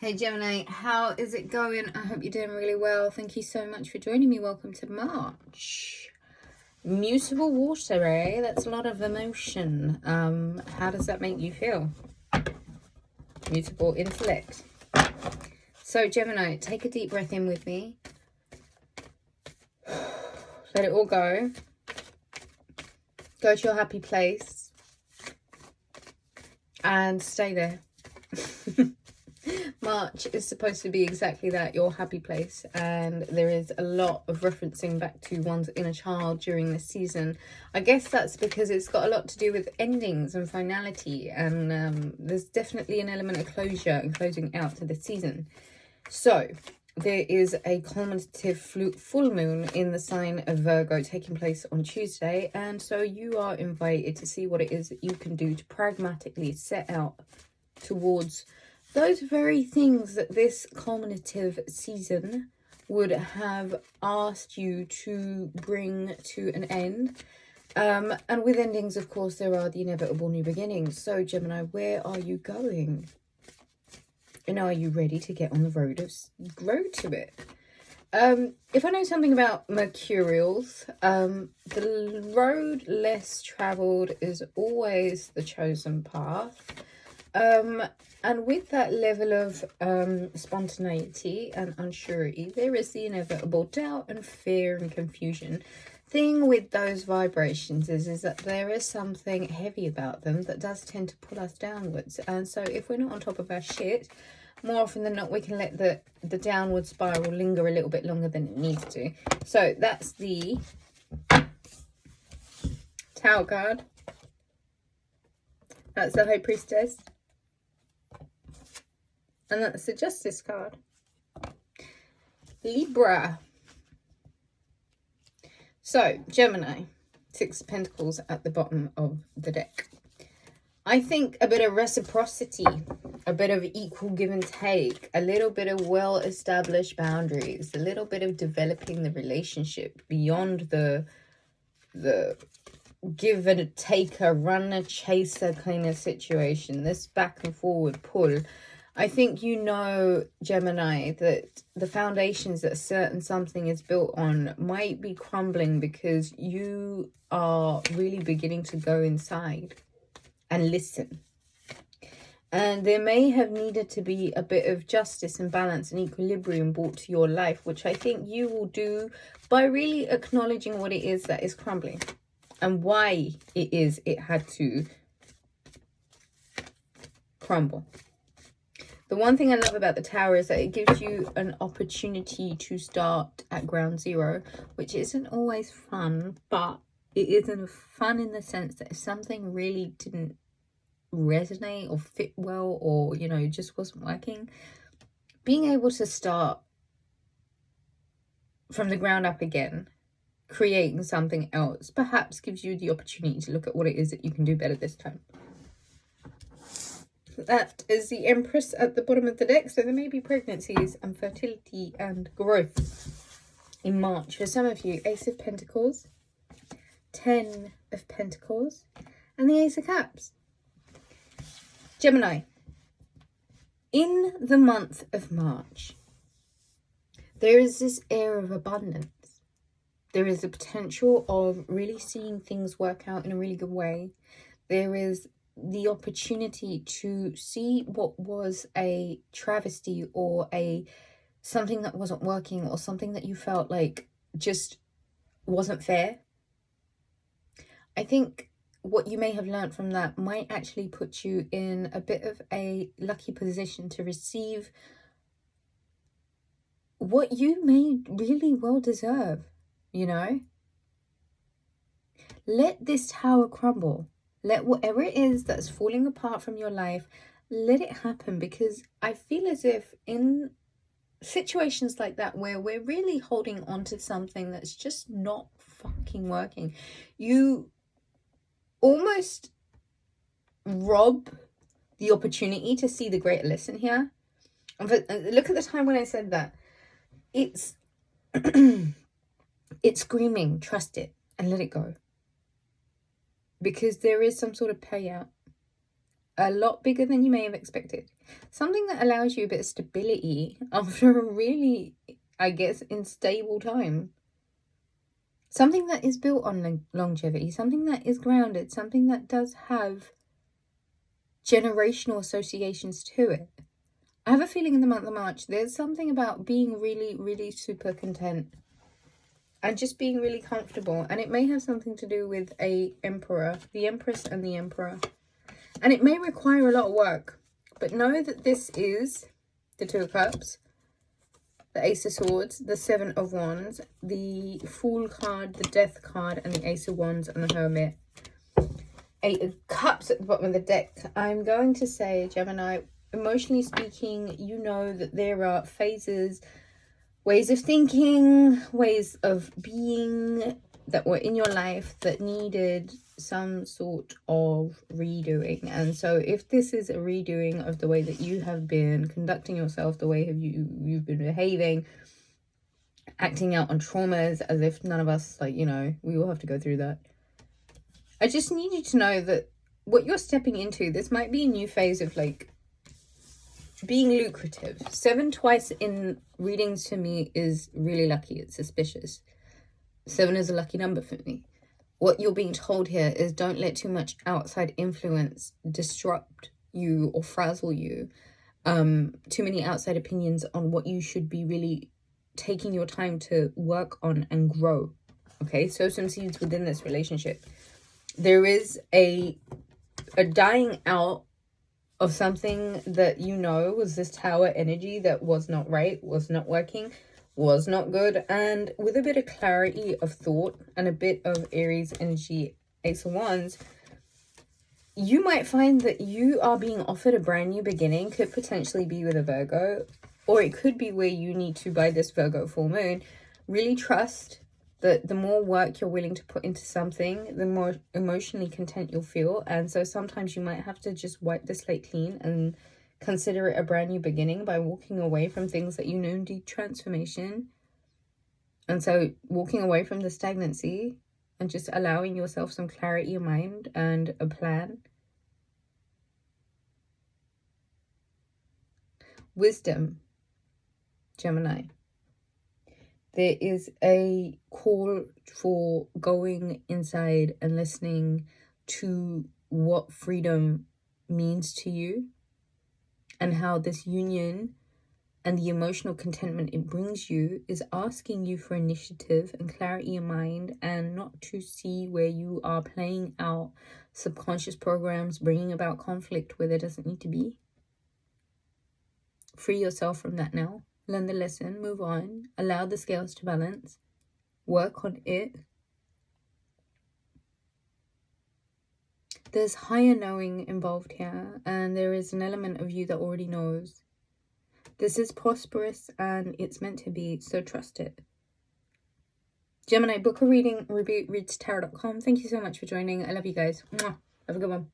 Hey Gemini, how is it going? I hope you're doing really well. Thank you so much for joining me. Welcome to March. Mutable water, eh? That's a lot of emotion. How does that make you feel? Mutable intellect. So Gemini, take a deep breath in with me. Let it all go. Go to your happy place. And stay there. March is supposed to be exactly that, your happy place, and there is a lot of referencing back to one's inner child during this season. I guess that's because it's got a lot to do with endings and finality, and there's definitely an element of closure and closing out to the season. So there is a culminative full moon in the sign of Virgo taking place on Tuesday, and so you are invited to see what it is that you can do to pragmatically set out towards those very things that this culminative season would have asked you to bring to an end. And with endings, of course, there are the inevitable new beginnings. So, Gemini, where are you going? And are you ready to get on the road to it? If I know something about Mercurials, the road less traveled is always the chosen path. And with that level of spontaneity and unsurety, there is the inevitable doubt and fear and confusion. Thing with those vibrations is that there is something heavy about them that does tend to pull us downwards. And so if we're not on top of our shit, more often than not, we can let the downward spiral linger a little bit longer than it needs to. So that's the Tower card. That's the High Priestess. And that's the Justice card. Libra. So, Gemini. 6 of Pentacles at the bottom of the deck. I think a bit of reciprocity, a bit of equal give and take, a little bit of well-established boundaries, a little bit of developing the relationship beyond the give and a taker, runner, chaser kind of situation, this back and forward pull. I think you know, Gemini, that the foundations that a certain something is built on might be crumbling because you are really beginning to go inside and listen. And there may have needed to be a bit of justice and balance and equilibrium brought to your life, which I think you will do by really acknowledging what it is that is crumbling and why it had to crumble. The one thing I love about the Tower is that it gives you an opportunity to start at ground zero, which isn't always fun, but it isn't fun in the sense that if something really didn't resonate or fit well or, you know, just wasn't working, being able to start from the ground up again, creating something else, perhaps gives you the opportunity to look at what it is that you can do better this time. That is the Empress at the bottom of the deck. So there may be pregnancies and fertility and growth in March. For some of you, Ace of Pentacles, 10 of Pentacles, and the Ace of Cups. Gemini, in the month of March, there is this air of abundance. There is the potential of really seeing things work out in a really good way. There is the opportunity to see what was a travesty or something that wasn't working or something that you felt like just wasn't fair. I think what you may have learned from that might actually put you in a bit of a lucky position to receive what you may really well deserve, you know? Let this tower crumble. Let whatever it is that's falling apart from your life, let it happen, because I feel as if in situations like that where we're really holding on to something that's just not fucking working, you almost rob the opportunity to see the greater lesson here. Look at the time when I said that. It's it's screaming, trust it and let it go. Because there is some sort of payout. a lot bigger than you may have expected. Something that allows you a bit of stability after a really, I guess, unstable time. Something that is built on longevity, something that is grounded, something that does have generational associations to it. I have a feeling in the month of March, there's something about being really, really super content and just being really comfortable. And it may have something to do with a emperor, the empress and the emperor. And it may require a lot of work, but know that this is the Two of Cups, the Ace of Swords, the Seven of Wands, the Fool card, the Death card, and the Ace of Wands and the Hermit. Eight of Cups at the bottom of the deck. I'm going to say, Gemini, emotionally speaking, you know that there are phases, ways of thinking, ways of being that were in your life that needed some sort of redoing. And so if this is a redoing of the way that you have been conducting yourself, the way you've been behaving, acting out on traumas as if none of us, like, you know, we all have to go through that. I just need you to know that what you're stepping into, this might be a new phase of like being lucrative. 7 twice in readings for me is really lucky. It's suspicious. 7 is a lucky number for me. What you're being told here is don't let too much outside influence disrupt you or frazzle you. Too many outside opinions on what you should be really taking your time to work on and grow. Okay, sow some seeds within this relationship. There is a dying out of something that you know was this tower energy that was not right, was not working, was not good. And with a bit of clarity of thought and a bit of Aries energy, Ace of Wands, you might find that you are being offered a brand new beginning. Could potentially be with a Virgo, or it could be where you need to, by this Virgo full moon, really trust that the more work you're willing to put into something, the more emotionally content you'll feel. And so sometimes you might have to just wipe the slate clean and consider it a brand new beginning by walking away from things that you know need transformation. And so walking away from the stagnancy and just allowing yourself some clarity of mind and a plan. Wisdom, Gemini. There is a call for going inside and listening to what freedom means to you and how this union and the emotional contentment it brings you is asking you for initiative and clarity of mind, and not to see where you are playing out subconscious programs, bringing about conflict where there doesn't need to be. Free yourself from that now. Learn the lesson, move on, allow the scales to balance, work on it. There's higher knowing involved here, and there is an element of you that already knows. This is prosperous and it's meant to be, so trust it. Gemini, book a reading, rubyreadstarot.com. Thank you so much for joining. I love you guys. Mwah. Have a good one.